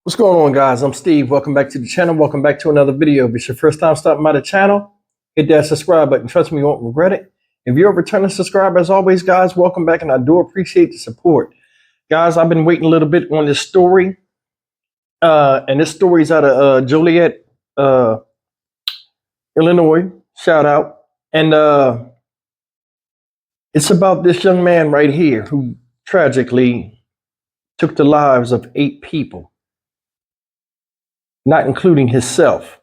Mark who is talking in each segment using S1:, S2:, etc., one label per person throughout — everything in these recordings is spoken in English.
S1: What's going on, guys? I'm Steve. Welcome back to the channel. Welcome back to another video. If it's your first time stopping by the channel, hit that subscribe button. Trust me, you won't regret it. If you're a returning subscriber, as always, guys, welcome back, and I do appreciate the support. Guys, I've been waiting a little bit on this story, and this story's out of Joliet, Illinois. Shout out. And it's about this young man right here who tragically took the lives of 8 people, not including himself.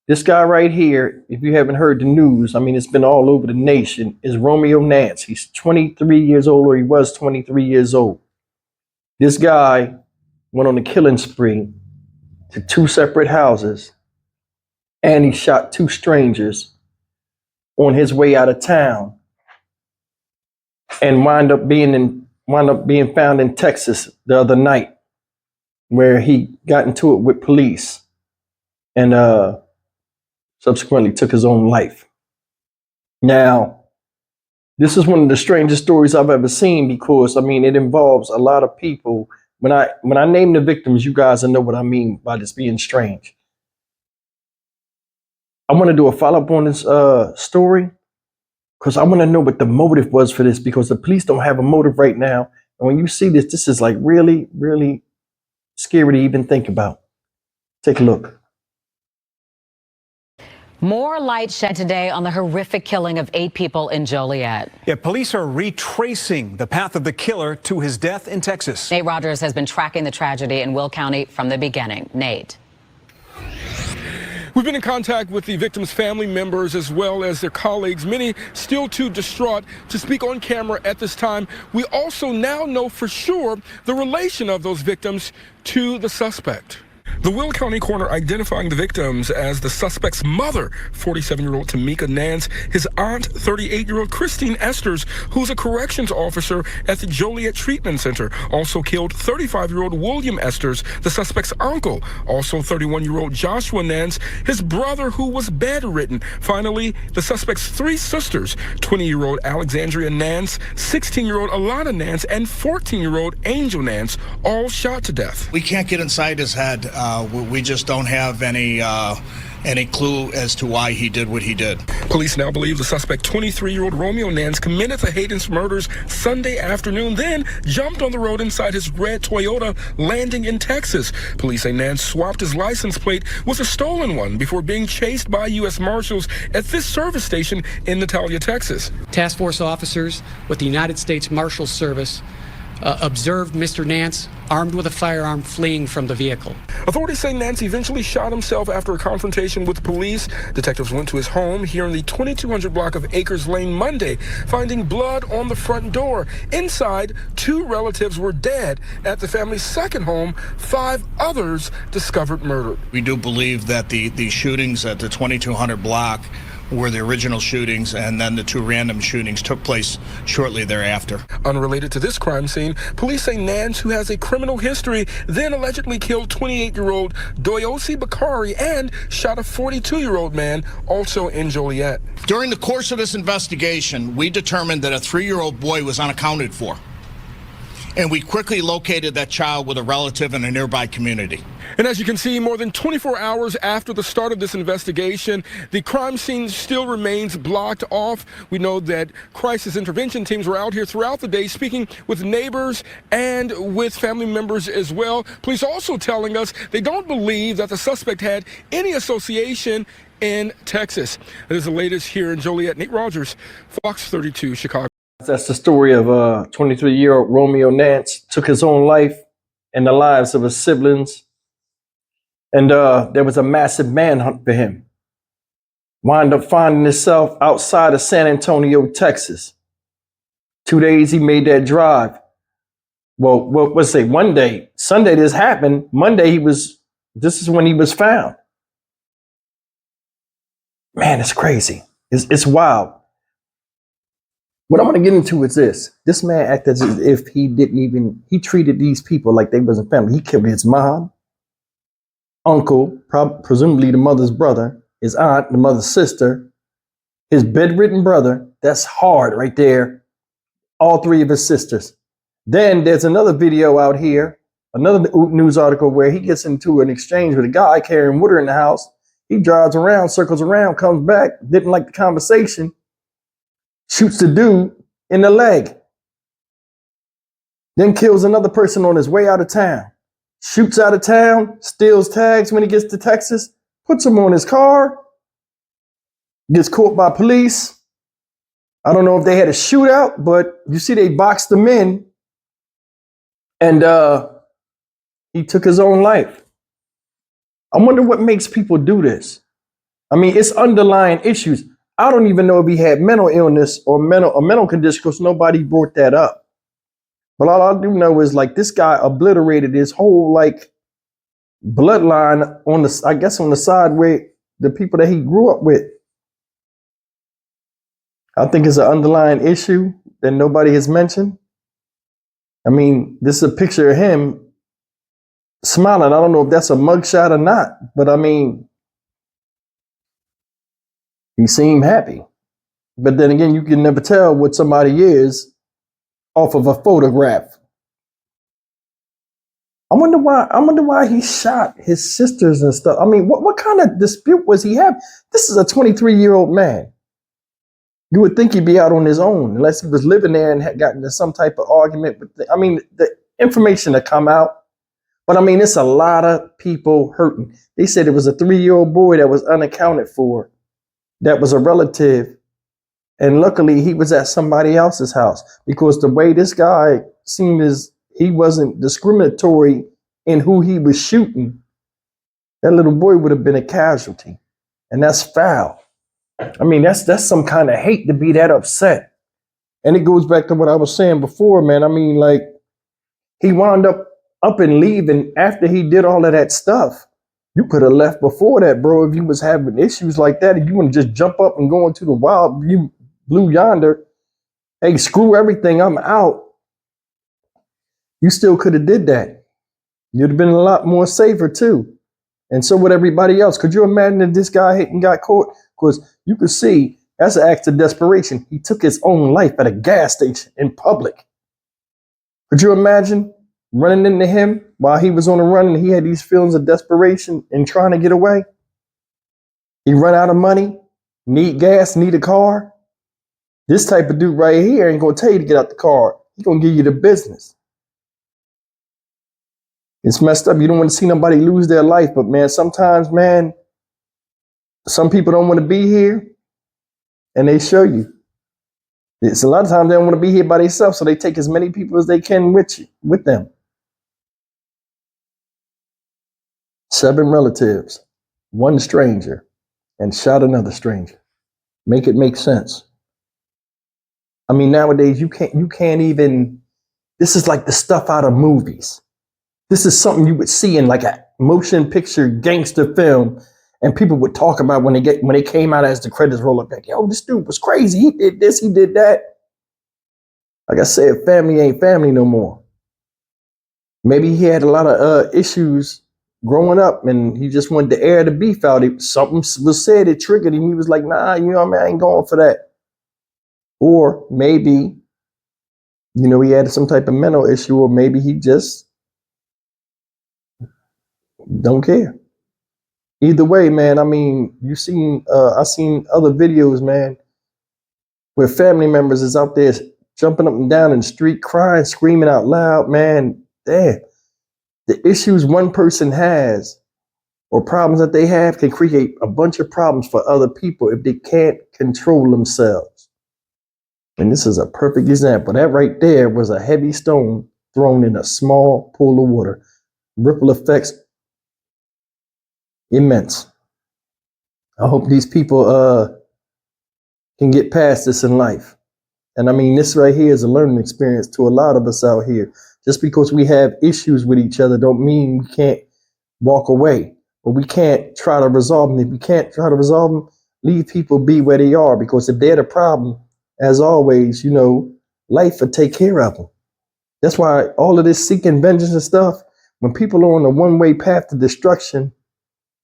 S1: This guy right here, if you haven't heard the news, I mean, it's been all over the nation, is Romeo Nance. He's 23 years old, or he was 23 years old. This guy went on a killing spree to 2 separate houses, and he shot 2 strangers on his way out of town, and wound up being found in Texas the other night, where he got into it with police and subsequently took his own life. Now, this is one of the strangest stories I've ever seen, because I mean, it involves a lot of people. When I name the victims, you guys will know what I mean by this being strange. I want to do a follow-up on this story, because I want to know what the motive was for this, because the police don't have a motive right now. And when you see this, this is like really, really scary to even think about. Take a look.
S2: More light shed today on the horrific killing of 8 people in Joliet.
S3: Yeah, police are retracing the path of the killer to his death in Texas.
S2: Nate Rogers has been tracking the tragedy in Will County from the beginning. Nate.
S4: We've been in contact with the victims' family members as well as their colleagues, many still too distraught to speak on camera at this time. We also now know for sure the relation of those victims to the suspect. The Will County coroner identifying the victims as the suspect's mother, 47-year-old Tamika Nance, his aunt, 38-year-old Christine Esters, who's a corrections officer at the Joliet Treatment Center. Also killed 35-year-old William Esters, the suspect's uncle. Also 31-year-old Joshua Nance, his brother who was bedridden. Finally, the suspect's 3 sisters, 20-year-old Alexandria Nance, 16-year-old Alana Nance, and 14-year-old Angel Nance, all shot to death.
S5: We can't get inside his head. We just don't have any clue as to why he did what he did.
S4: Police now believe the suspect, 23-year-old Romeo Nance, committed the Hayden's murders Sunday afternoon, then jumped on the road inside his red Toyota, landing in Texas. Police say Nance swapped his license plate with a stolen one before being chased by U.S. Marshals at this service station in Natalia, Texas.
S6: Task force officers with the United States Marshals Service observed Mr. Nance armed with a firearm fleeing from the vehicle.
S4: Authorities say Nance eventually shot himself after a confrontation with police. Detectives went to his home here in the 2200 block of Acres Lane Monday, finding blood on the front door. Inside, 2 relatives were dead. At the family's second home, 5 others discovered murdered.
S5: We do believe that the shootings at the 2200 block were the original shootings, and then the 2 random shootings took place shortly thereafter.
S4: Unrelated to this crime scene, police say Nance, who has a criminal history, then allegedly killed 28-year-old Doyosi Bakari and shot a 42-year-old man, also in Joliet.
S5: During the course of this investigation, we determined that a 3-year-old boy was unaccounted for, and we quickly located that child with a relative in a nearby community.
S4: And as you can see, more than 24 hours after the start of this investigation, the crime scene still remains blocked off. We know that crisis intervention teams were out here throughout the day speaking with neighbors and with family members as well. Police also telling us they don't believe that the suspect had any association in Texas. That is the latest here in Joliet. Nate Rogers, Fox 32, Chicago.
S1: That's the story of 23-year-old Romeo Nance. Took his own life and the lives of his siblings. And there was a massive manhunt for him. Wound up finding himself outside of San Antonio, Texas. 2 days he made that drive. Well, let's say one day, Sunday this happened. Monday this is when he was found. Man, it's crazy. It's wild. What I'm going to get into is this. This man acted as if he treated these people like they wasn't family. He killed his mom, uncle, presumably the mother's brother, his aunt, the mother's sister, his bedridden brother. That's hard right there. All 3 of his sisters. Then there's another video out here another news article where he gets into an exchange with a guy carrying water in the house. He drives around, circles around, comes back, didn't like the conversation, shoots the dude in the leg, then kills another person on his way out of town, shoots out of town, steals tags when he gets to Texas, puts them on his car, gets caught by police. I don't know if they had a shootout, but you see they boxed him in, and he took his own life. I wonder what makes people do this. I mean, it's underlying issues. I don't even know if he had mental illness or a mental condition because nobody brought that up. But all I do know is like this guy obliterated his whole like bloodline on the, I guess on the side where the people that he grew up with. I think it's an underlying issue that nobody has mentioned. I mean, this is a picture of him smiling. I don't know if that's a mugshot or not, but I mean, he seemed happy. But then again, you can never tell what somebody is off of a photograph. I wonder why he shot his sisters and stuff. I mean, what kind of dispute was he having? This is a 23-year-old man. You would think he'd be out on his own unless he was living there and had gotten into some type of argument with the information that come out. But I mean, it's a lot of people hurting. They said it was a 3-year-old boy that was unaccounted for, that was a relative. And luckily he was at somebody else's house because the way this guy seemed as he wasn't discriminatory in who he was shooting, that little boy would have been a casualty. And that's foul. I mean, that's some kind of hate to be that upset. And it goes back to what I was saying before, man. I mean, like, he wound up and leaving after he did all of that stuff. You could have left before that, bro, if you was having issues like that. If you want to just jump up and go into the wild blue yonder, hey, screw everything, I'm out. You still could have did that. You'd have been a lot more safer too. And so would everybody else. Could you imagine if this guy hit and got caught? Because you could see that's an act of desperation. He took his own life at a gas station in public. Could you imagine running into him while he was on the run and he had these feelings of desperation and trying to get away? He run out of money, need gas, need a car. This type of dude right here ain't gonna tell you to get out the car. He's gonna give you the business. It's messed up. You don't want to see nobody lose their life, but man, sometimes, man, some people don't want to be here, and they show you. It's a lot of times they don't want to be here by themselves, so they take as many people as they can with them. 7 relatives, 1 stranger, and shot another stranger. Make it make sense. I mean, nowadays you can't even. This is like the stuff out of movies. This is something you would see in like a motion picture gangster film, and people would talk about when they came out as the credits roll up. Like, yo, this dude was crazy. He did this, he did that. Like I said, family ain't family no more. Maybe he had a lot of issues growing up, and he just wanted to air the beef out. Something was said, it triggered him. He was like, nah, you know what I mean? I ain't going for that. Or maybe, he had some type of mental issue, or maybe he just don't care. Either way, man, I mean, I seen other videos, man, where family members is out there jumping up and down in the street, crying, screaming out loud, man. Damn. The issues one person has or problems that they have can create a bunch of problems for other people if they can't control themselves. And this is a perfect example. That right there was a heavy stone thrown in a small pool of water. Ripple effects immense. I hope these people can get past this in life. And I mean, this right here is a learning experience to a lot of us out here. Just because we have issues with each other don't mean we can't walk away, but we can't try to resolve them. If we can't try to resolve them, leave people be where they are, because if they're the problem, as always, life will take care of them. That's why all of this seeking vengeance and stuff, when people are on a one-way path to destruction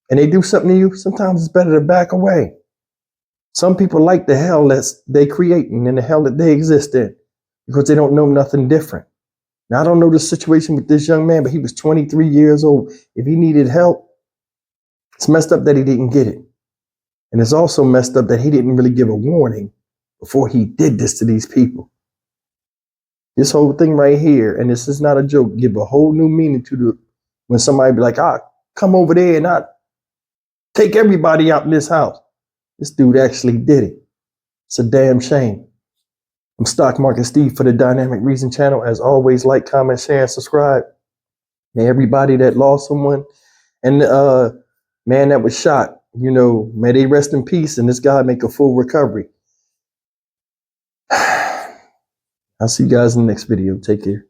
S1: and they do something to you, sometimes it's better to back away. Some people like the hell that they creating and the hell that they exist in because they don't know nothing different. Now, I don't know the situation with this young man, but he was 23 years old. If he needed help, it's messed up that he didn't get it. And it's also messed up that he didn't really give a warning before he did this to these people. This whole thing right here, and this is not a joke, give a whole new meaning to the when somebody be like, come over there and I take everybody out in this house. This dude actually did it. It's a damn shame. I'm Stock Market Steve for the Dynamic Reason channel. As always, like, comment, share, and subscribe. May everybody that lost someone and man that was shot, may they rest in peace and this guy make a full recovery. I'll see you guys in the next video. Take care.